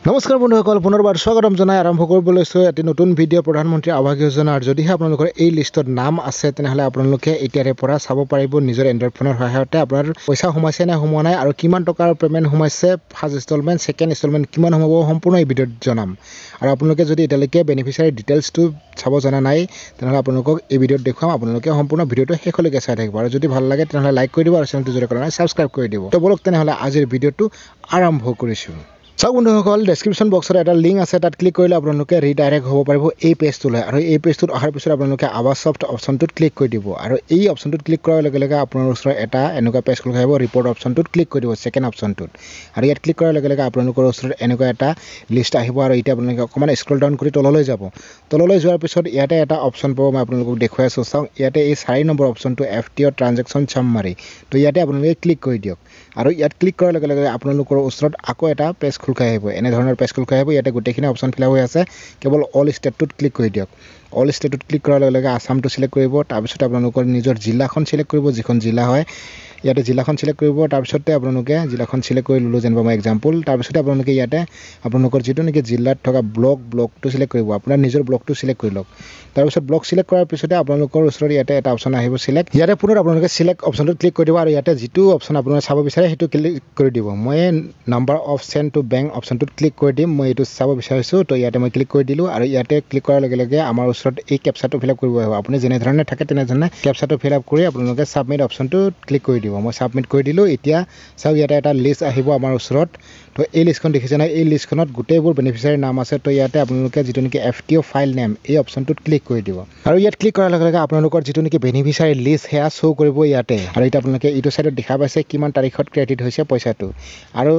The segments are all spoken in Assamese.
নমস্কাৰ বন্ধুসকল, পুনৰবাৰ স্বাগতম জনাই আৰম্ভ কৰিব লৈছোঁ এটি নতুন ভিডিঅ' প্ৰধানমন্ত্ৰী আৱাস যোজনাৰ। যদিহে আপোনালোকৰ এই লিষ্টত নাম আছে তেনেহ'লে আপোনালোকে এতিয়াৰে পৰা চাব পাৰিব নিজৰ এণ্ড্ৰইড ফোনৰ সহায়তে আপোনাৰ পইচা সোমাইছে নে সোমোৱা নাই আৰু কিমান টকাৰ পে'মেণ্ট সোমাইছে, ফাৰ্ষ্ট ইনষ্টলমেণ্ট, ছেকেণ্ড ইনষ্টলমেণ্ট কিমান সোমাব, সম্পূৰ্ণ এই ভিডিঅ'ত জনাম। আৰু আপোনালোকে যদি এতিয়ালৈকে বেনিফিচিয়াৰী ডিটেইলছটো চাব জনা নাই তেনেহ'লে আপোনালোকক এই ভিডিঅ'ত দেখুৱাম। আপোনালোকে সম্পূৰ্ণ ভিডিঅ'টো শেষলৈকে চাই থাকিব আৰু যদি ভাল লাগে তেনেহ'লে লাইক কৰি দিব আৰু চেনেলটো যদি কৰা নাই ছাবস্ক্ৰাইব কৰি দিব। তো বলক তেনেহ'লে আজিৰ ভিডিঅ'টো আৰম্ভ কৰিছোঁ। চাওক বন্ধুসকল, ডেছক্ৰিপশ্যন বক্সত এটা লিংক আছে, তাত ক্লিক কৰিলে আপোনালোকে ৰিডাইৰেক্ট হ'ব পাৰিব এই পেজটোলৈ। আৰু এই পেজটোত অহাৰ পিছত আপোনালোকে আৱাজ ছফ্ট অপশ্যনটোত ক্লিক কৰি দিব আৰু এই অপশ্যনটোত ক্লিক কৰাৰ লগে লগে আপোনাৰ ওচৰত এটা এনেকুৱা পেজ খোল খাব। ৰিপৰ্ট অপশ্যনটোত ক্লিক কৰি দিব, ছেকেণ্ড অপশ্যনটোত। আৰু ইয়াত ক্লিক কৰাৰ লগে লগে আপোনালোকৰ ওচৰত এনেকুৱা এটা লিষ্ট আহিব আৰু এতিয়া আপোনালোকে অকণমান স্ক্ৰল ডাউন কৰি তললৈ যাব। তললৈ যোৱাৰ পিছত ইয়াতে এটা অপশ্যন পাব, মই আপোনালোকক দেখুৱাই আছোঁ। চাওক ইয়াতে এই 4 নম্বৰ অপশ্যনটো FTO ট্ৰানজেকশ্যন চামমাৰি, তো ইয়াতে আপোনালোকে ক্লিক কৰি দিয়ক। আৰু ইয়াত ক্লিক কৰাৰ লগে লগে আপোনালোকৰ ওচৰত আকৌ এটা পেজ খোল খাই আহিব, এনেধৰণৰ পেজ খোল খাই আহিব। ইয়াতে গোটেইখিনি অপশ্যন ফিল হৈ আছে, কেৱল অল ষ্টেটটোত ক্লিক কৰি দিয়ক। অল ষ্টেটত ক্লিক কৰাৰ লগে লগে আসামটো চিলেক্ট কৰিব। তাৰপিছত আপোনালোকৰ নিজৰ জিলাখন চিলেক্ট কৰিব, যিখন জিলা হয় ইয়াতে জিলাখন চিলেক্ট কৰিব। তাৰপিছতে আপোনালোকে জিলাখন চিলেক্ট কৰি ল'লোঁ, যেনিবা মই এক্সাম্পল। তাৰপিছতে আপোনালোকে ইয়াতে আপোনালোকৰ যিটো নেকি জিলাত থকা ব্লকটো চিলেক্ট কৰিব, আপোনাৰ নিজৰ ব্লকটো চিলেক্ট কৰি লওক। তাৰপিছত ব্লক চিলেক্ট কৰাৰ পিছতে আপোনালোকৰ ওচৰত ইয়াতে এটা অপশ্যন আহিব চিলেক্ট। ইয়াতে পুনৰ আপোনালোকে চিলেক্ট অপশ্যনটোত ক্লিক কৰি দিব আৰু ইয়াতে যিটো অপশ্যন আপোনালোকে চাব বিচাৰে সেইটো ক্লিক কৰি দিব। মই number of send to bank অপশ্যনটোত ক্লিক কৰি দিম, মই এইটো চাব বিচাৰিছোঁ। তো ইয়াতে মই ক্লিক কৰি দিলোঁ আৰু ইয়াতে ক্লিক কৰাৰ লগে লগে আমাৰ ওচৰত এই কেপচাটো ফিল আপ কৰিব আহিব। আপুনি যেনেধৰণে থাকে তেনেধৰণে কেপচাটো ফিল আপ কৰি আপোনালোকে ছাবমিট অপশ্যনটোত ক্লিক কৰি দিব। মই ছাবমিট কৰি দিলোঁ। এতিয়া চাওক ইয়াতে এটা লিষ্ট আহিব আমাৰ ওচৰত। তো এই লিষ্টখন দেখিছে নাই, এই লিষ্টখনত গোটেইবোৰ বেনিফিচিয়াৰীৰ নাম আছে। তো ইয়াতে আপোনালোকে যিটো নেকি FTO ফাইল নেম এই অপশ্যনটোত ক্লিক কৰি দিব আৰু ইয়াত ক্লিক কৰাৰ লগে লগে আপোনালোকৰ যিটো নেকি বেনিফিচিয়াৰী লিষ্ট সেয়া শ্ব' কৰিব ইয়াতে। আৰু এতিয়া আপোনালোকে এইটো ছাইডত দেখা পাইছে কিমান তাৰিখত ক্ৰেডিট হৈছে পইচাটো। আৰু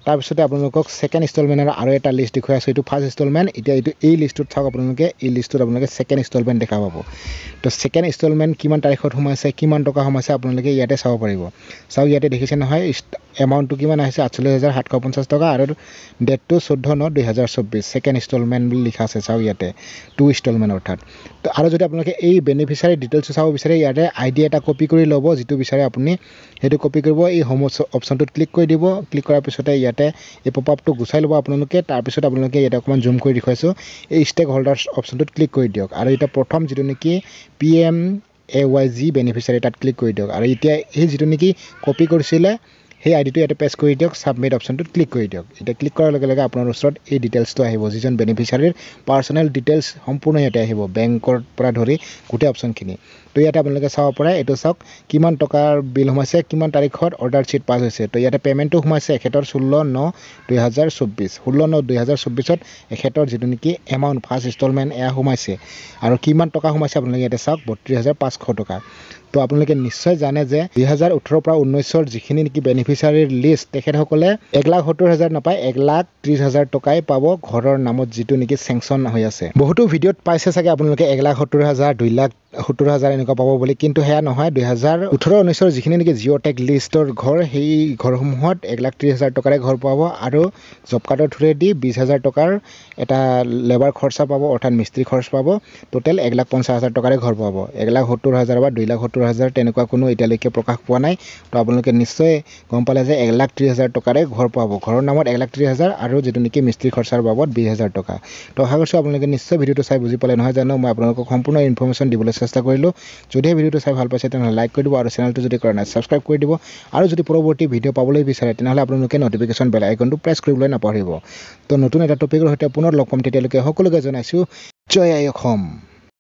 তাৰপিছতে আপোনালোকক ছেকেণ্ড ইনষ্টলমেণ্টৰ আৰু এটা লিষ্ট দেখুৱাই আছোঁ, এইটো ফাৰ্ষ্ট ইনষ্টলমেণ্ট। এতিয়া এই লিষ্টটোত চাওক আপোনালোকে, এই লিষ্টটোত আপোনালোকে ছেকেণ্ড ইনষ্টলমেণ্ট দেখা পাব। তো ছেকেণ্ড ইনষ্টলমেণ্ট কিমান তাৰিখত সোমাইছে, কিমান টকা সোমাইছে আপোনালোকে ইয়াতে চাব পাৰিব। চাওক ইয়াতে দেখিছে নহয়, এমাউণ্টটো কিমান আহিছে 48,750 টকা আৰু ডেটটো 14/9/2024, ছেকেণ্ড ইনষ্টলমেণ্ট বুলি লিখা আছে। চাওক ইয়াতে 2 ইনষ্টলমেণ্ট অৰ্থাৎ। তো আৰু যদি আপোনালোকে এই বেনিফিচিয়াৰী ডিটেইলছটো চাব বিচাৰে, ইয়াতে ID এটা কপি কৰি ল'ব, যিটো বিচাৰে আপুনি সেইটো কপি কৰিব। এই হোম অপশ্যনটোত ক্লিক কৰি দিব। ক্লিক কৰাৰ পিছতে ইয়াতে এই পপআপটো গুচাই ল'ব আপোনালোকে। তাৰপিছত আপোনালোকে ইয়াতে অকণমান জুম কৰি দেখুৱাইছোঁ, এই ষ্টেক হোল্ডাৰ্ছ অপশ্যনটোত ক্লিক কৰি দিয়ক। আৰু এতিয়া প্ৰথম যিটো নেকি PMAYG বেনিফিচিয়াৰী তাত ক্লিক কৰি দিয়ক। আৰু এতিয়া এই যিটো নেকি কপি কৰিছিলে সেই আইডিটো ইয়াতে পেষ্ট কৰি দিয়ক, ছাবমিট অপশ্যনটোত ক্লিক কৰি দিয়ক। এতিয়া ক্লিক কৰাৰ লগে লগে আপোনাৰ ওচৰত এই ডিটেইলছটো আহিব, যিজন বেনিফিচিয়াৰীৰ পাৰ্চনেল ডিটেইলছ সম্পূৰ্ণ ইয়াতে আহিব, বেংকৰ পৰা ধৰি গোটেই অপশ্যনখিনি। তো ইয়াতে আপোনালোকে চাব পাৰে, এইটো চাওক কিমান টকাৰ বিল সোমাইছে, কিমান তাৰিখত অৰ্ডাৰ শ্বীট পাছ হৈছে। তো ইয়াতে পে'মেণ্টটো সোমাইছে এখেতৰ 16/9/2024, 16/9/2024 এখেতৰ যিটো নেকি এমাউণ্ট ফাৰ্ষ্ট ইনষ্টলমেণ্ট এয়া সোমাইছে। আৰু কিমান টকা সোমাইছে আপোনালোকে ইয়াতে চাওক 32,500 টকা। তো আপোনালোকে নিশ্চয় জানে যে 2018 পৰা 19 যিখিনি নেকি বেনিফিচিয়াৰীৰ লিষ্ট, তেখেতসকলে 1,70,000 নাপায়, 1,30,000 টকাই পাব ঘৰৰ নামত, যিটো নেকি চেংচন হৈ আছে। বহুতো ভিডিঅ'ত পাইছে চাগে আপোনালোকে 1,70,000, 2,70,000 এনেকুৱা পাব বুলি, কিন্তু সেয়া নহয়। 2018-19 যিখিনি নেকি জিঅ' টেগ লিষ্টৰ ঘৰ, সেই ঘৰসমূহত 1,30,000 টকাৰে ঘৰ পাব আৰু জব কাৰ্ডৰ থ্ৰুৱেদি 20,000 টকাৰ এটা লেবাৰ খৰচা পাব, অৰ্থাৎ মিস্ত্ৰী খৰচ পাব। টোটেল 1,50,000 টকাৰে ঘৰ পাব। 1,70,000 বা 2,70,000 তেনেকুৱা কোনো এতিয়ালৈকে প্ৰকাশ পোৱা নাই। তো আপোনালোকে নিশ্চয় গম পালে যে 1,30,000 টকাৰে ঘৰ পাব, ঘৰৰ নামত 1,30,000 আৰু যিটো নেকি মিস্ত্ৰী খৰচাৰ বাবদ 20,000 টকা। তো আশা কৰিছোঁ আপোনালোকে নিশ্চয় ভিডিঅ'টো চাই বুজি পালে, নহয় জানো? মই আপোনালোকক সম্পূৰ্ণ ইনফৰ্মেশ্যন দিবলৈ চেষ্টা কৰিলোঁ। যদিহে ভিডিঅ'টো চাই ভাল পাইছে তেনেহ'লে লাইক কৰি দিব আৰু চেনেলটো যদি কৰা নাই ছাবস্ক্ৰাইব কৰি দিব। আৰু যদি পৰৱৰ্তী ভিডিঅ' পাবলৈ বিচাৰে তেনেহ'লে আপোনালোকে নটিফিকেশ্যন বেল আইকনটো প্ৰেছ কৰিবলৈ নাপাহৰিব। তো নতুন এটা টপিকৰ সৈতে পুনৰ লগ পাম, তেতিয়ালৈকে সকলোকে জনাইছোঁ জয় আই অসম।